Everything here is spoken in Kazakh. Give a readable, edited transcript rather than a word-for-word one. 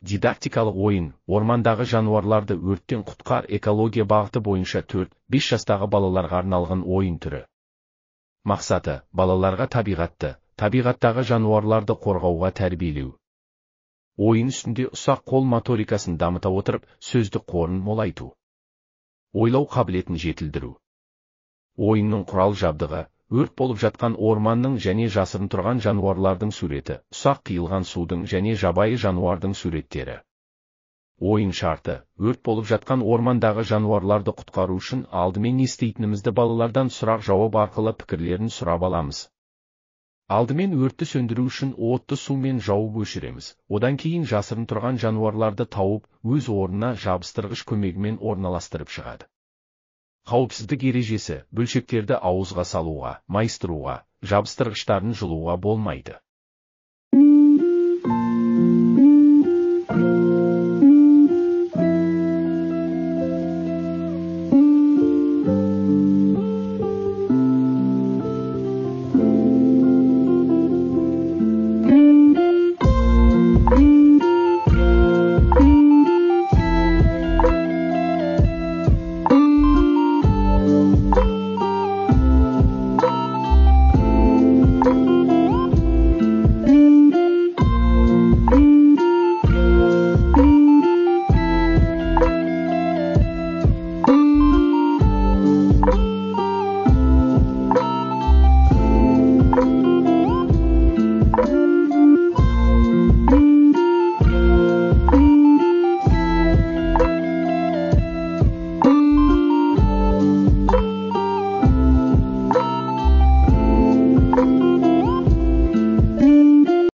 Дидактикалық ойын, ормандағы жануарларды өрттен құтқар экология бағыты бойынша 4-5 жастағы балаларға арналған ойын түрі. Мақсаты, балаларға табиғаттағы жануарларды қорғауға тәрбиелеу. Ойын үстінде ұсақ қол моторикасын дамыта отырып, сөздік қорын молайту. Ойлау қабілетін жетілдіру. Ойынның құрал жабдығы, өрт болып жатқан орманның және жасырын тұрған жануарлардың суреті, ұсақ қиылған судың және жабайы жануардың суреттері. Ойын шарты, өрт болып жатқан ормандағы жануарларды құтқару үшін алдымен естейтінімізді балалардан сұрақ-жауап арқылы пікірлерін сұрап аламыз. Алдымен өртті сөндіру үшін отты сумен жауып өшіреміз. Одан кейін жасырын тұрған жануарларды тауып, өз орнына жабыстырғыш көмегімен орналастырып шығады. Қауіпсіздік ережесі, бөлшектерді ауызға салуға, майыстыруға, жабыстырғыштарын жұлуға болмайды.